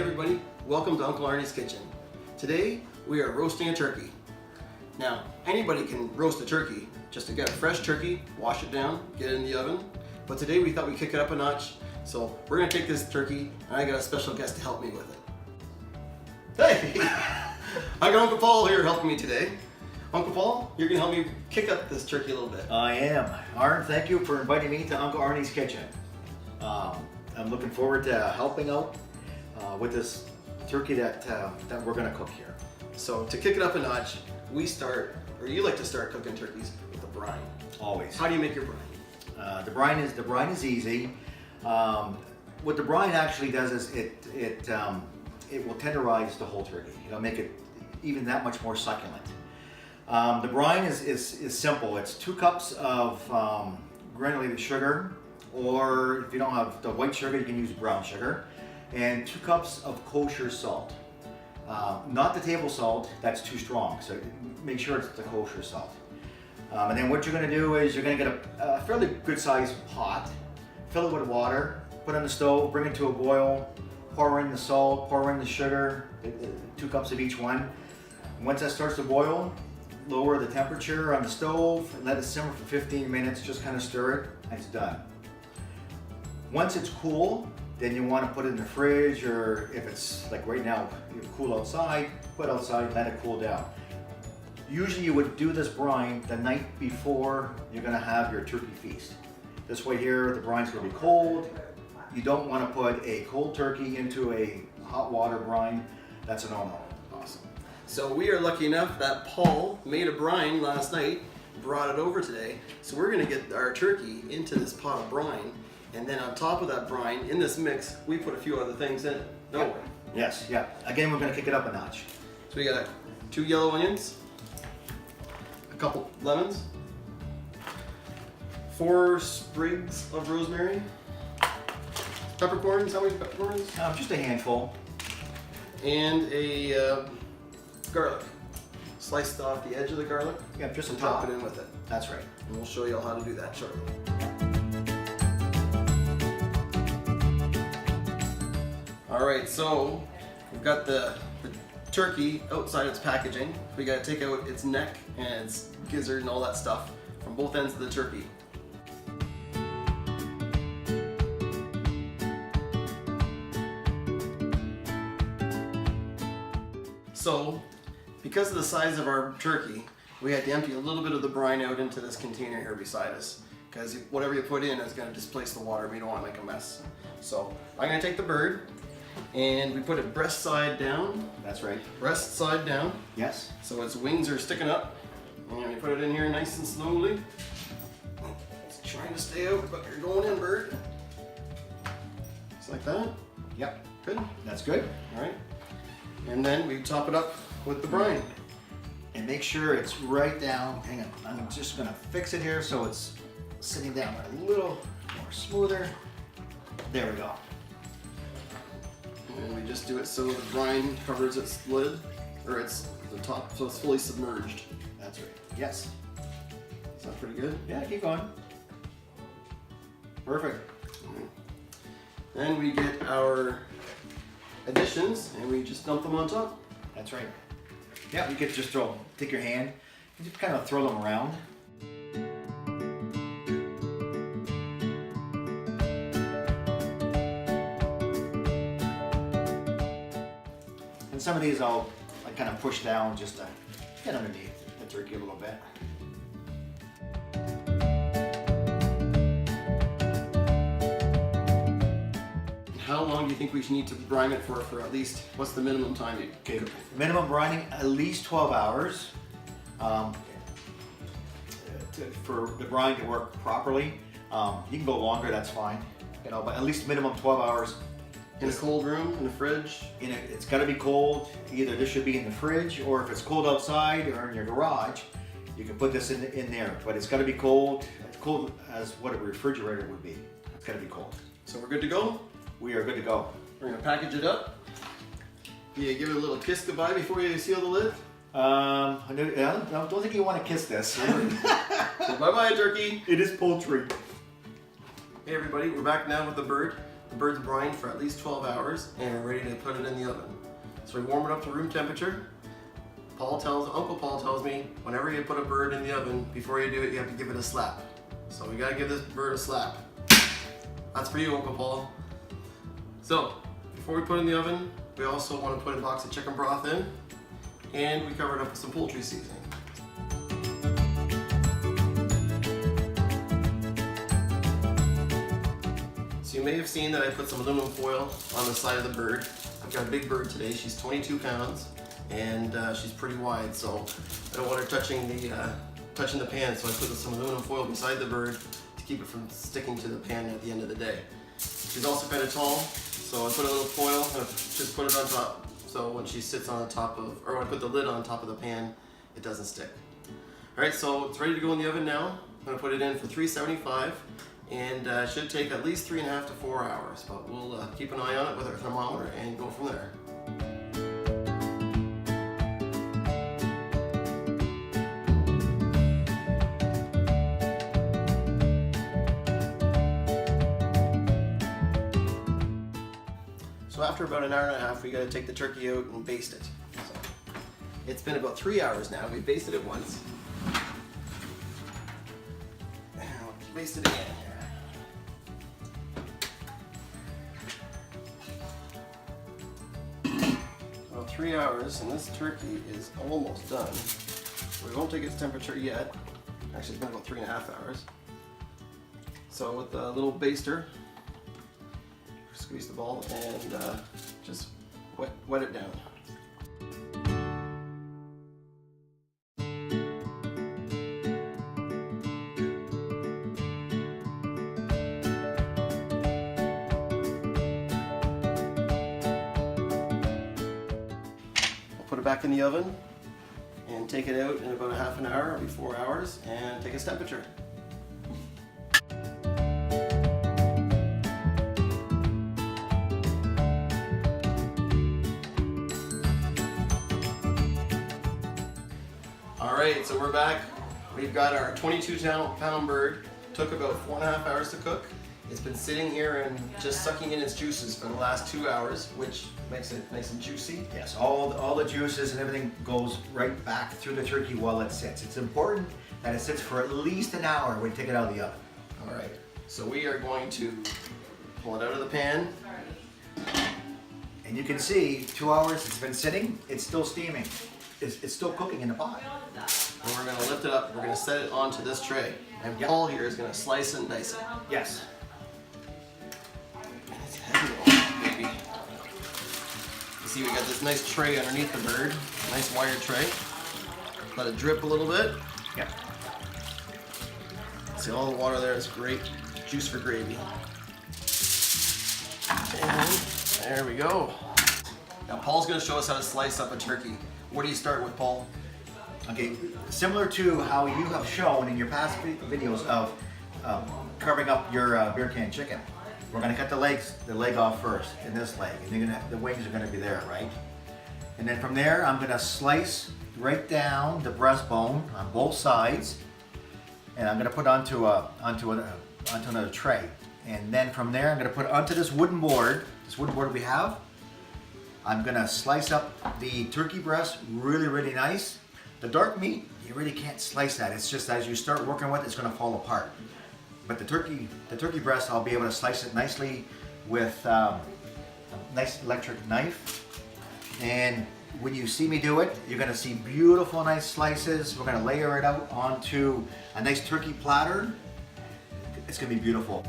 everybody, welcome to Uncle Arnie's Kitchen. Today we are roasting a turkey. Now anybody can roast a turkey, just to get a fresh turkey, wash it down, get it in the oven. But today we thought we'd kick it up a notch, so we're going to take this turkey and I got a special guest to help me with it. Hey! I got Uncle Paul here helping me today. Uncle Paul, you're going to help me kick up this turkey a little bit. I am. Arn, thank you for inviting me to Uncle Arnie's Kitchen. I'm looking forward to helping out with this turkey that we're going to cook here. So to kick it up a notch, we start, or you like to start cooking turkeys with a brine. Always. How do you make your brine? The brine is easy. What the brine actually does is it will tenderize the whole turkey. It'll make it even that much more succulent. The brine is simple. It's 2 cups of granulated sugar, or if you don't have the white sugar, you can use brown sugar, and 2 cups of kosher salt. Not the table salt, that's too strong, so make sure it's the kosher salt. And then what you're going to do is you're going to get a fairly good sized pot, fill it with water, put it on the stove, bring it to a boil, pour in the salt, pour in the sugar, 2 cups of each one. Once that starts to boil, lower the temperature on the stove and let it simmer for 15 minutes, just kind of stir it, and it's done. Once it's cool, then you want to put it in the fridge, or if it's like right now, you cool outside, put it outside, let it cool down. Usually you would do this brine the night before you're going to have your turkey feast. This way here, the brine's going to be cold. You don't want to put a cold turkey into a hot water brine. That's a no-no. Awesome. So we are lucky enough that Paul made a brine last night, brought it over today. So we're going to get our turkey into this pot of brine, and then on top of that brine, in this mix, we put a few other things in it. No way. Yes, yeah. Again, we're going to kick it up a notch. So we got 2 yellow onions, a couple lemons, 4 sprigs of rosemary, peppercorns. How many peppercorns? Just a handful. And a garlic. Sliced off the edge of the garlic. Yeah, just and a top. drop it in with it. That's right. And we'll show you all how to do that shortly. Alright, so we've got the turkey outside its packaging. We got to take out its neck and its gizzard and all that stuff from both ends of the turkey. So, because of the size of our turkey, we had to empty a little bit of the brine out into this container here beside us, because whatever you put in is going to displace the water. We don't want to make a mess. So I'm going to take the bird, and we put it breast side down. That's right. Breast side down. Yes. So its wings are sticking up, and we put it in here nice and slowly. It's trying to stay out, but you're going in, bird. Just like that. Yep. Good. That's good. All right. And then we top it up with the brine. And make sure it's right down. Hang on, I'm just gonna fix it here so it's sitting down a little more smoother. There we go. And we just do it so the brine covers its lid, or its the top, so it's fully submerged. That's right. Yes. Is that pretty good? Yeah, keep going. Perfect. Right. Then we get our additions and we just dump them on top. That's right. Yeah, you could just take your hand and just kind of throw them around. And some of these I kind of push down just to get underneath the turkey a little bit. How long do you think we need to brine it for at least, what's the minimum time? Okay, minimum brining at least 12 hours for the brine to work properly. You can go longer, that's fine, you know, but at least minimum 12 hours. In a cold room, in a fridge? It's got to be cold. Either this should be in the fridge, or if it's cold outside or in your garage, you can put this in there. But it's got to be cold, as cold as what a refrigerator would be. It's got to be cold. So we're good to go? We are good to go. We're going to package it up. You give it a little kiss goodbye before you seal the lid? I don't think you want to kiss this. So bye-bye, turkey. It is poultry. Hey everybody, we're back now with the bird. the bird's brined for at least 12 hours and we're ready to put it in the oven. So we warm it up to room temperature. Uncle Paul tells me, whenever you put a bird in the oven, before you do it, you have to give it a slap. So we gotta give this bird a slap. That's for you, Uncle Paul. So, before we put it in the oven, we also want to put a box of chicken broth in, and we cover it up with some poultry seasoning. So you may have seen that I put some aluminum foil on the side of the bird. I've got a big bird today. She's 22 pounds, and she's pretty wide, so I don't want her touching the pan, so I put some aluminum foil beside the bird to keep it from sticking to the pan at the end of the day. She's also kind of tall, so I put a little foil and just put it on top, so when she sits on the top of, or when I put the lid on top of the pan, it doesn't stick. Alright, so it's ready to go in the oven now. I'm going to put it in for 375, and it should take at least 3.5 to 4 hours, but we'll keep an eye on it with our thermometer and go from there. So after about an hour and a half, we got to take the turkey out and baste it. So it's been about 3 hours now. We basted it once. And I'll baste it again. About 3 hours, and this turkey is almost done. We won't take its temperature yet. Actually, it's been about 3.5 hours. So with a little baster, squeeze the ball and just wet it down. I'll put it back in the oven and take it out in about a half an hour, maybe 4 hours, and take its temperature. Alright, so we're back. We've got our 22-pound bird. Took about 4.5 hours to cook. It's been sitting here and just sucking in its juices for the last 2 hours, which makes it nice and juicy. Yes, all the juices and everything goes right back through the turkey while it sits. It's important that it sits for at least an hour when you take it out of the oven. Alright, so we are going to pull it out of the pan. And you can see 2 hours it's been sitting, it's still steaming. It's still cooking in the pot. And we're going to lift it up. We're going to set it onto this tray. And Paul here is going to slice and dice it. Yes. And it's heavy, baby. You see, we got this nice tray underneath the bird. Nice wire tray. Let it drip a little bit. Yep. See all the water there is great. Juice for gravy. And there we go. Now Paul's going to show us how to slice up a turkey. Where do you start with, Paul? Okay, similar to how you have shown in your past videos of carving up your beer can chicken. We're going to cut the leg off first, in this leg, and the wings are going to be there, right? And then from there, I'm going to slice right down the breastbone on both sides, and I'm going to put onto another tray. And then from there, I'm going to put onto this wooden board we have. I'm going to slice up the turkey breast really, really nice. The dark meat, you really can't slice that. It's just as you start working with it, it's going to fall apart. But the turkey breast, I'll be able to slice it nicely with a nice electric knife. And when you see me do it, you're going to see beautiful, nice slices. We're going to layer it out onto a nice turkey platter. It's going to be beautiful.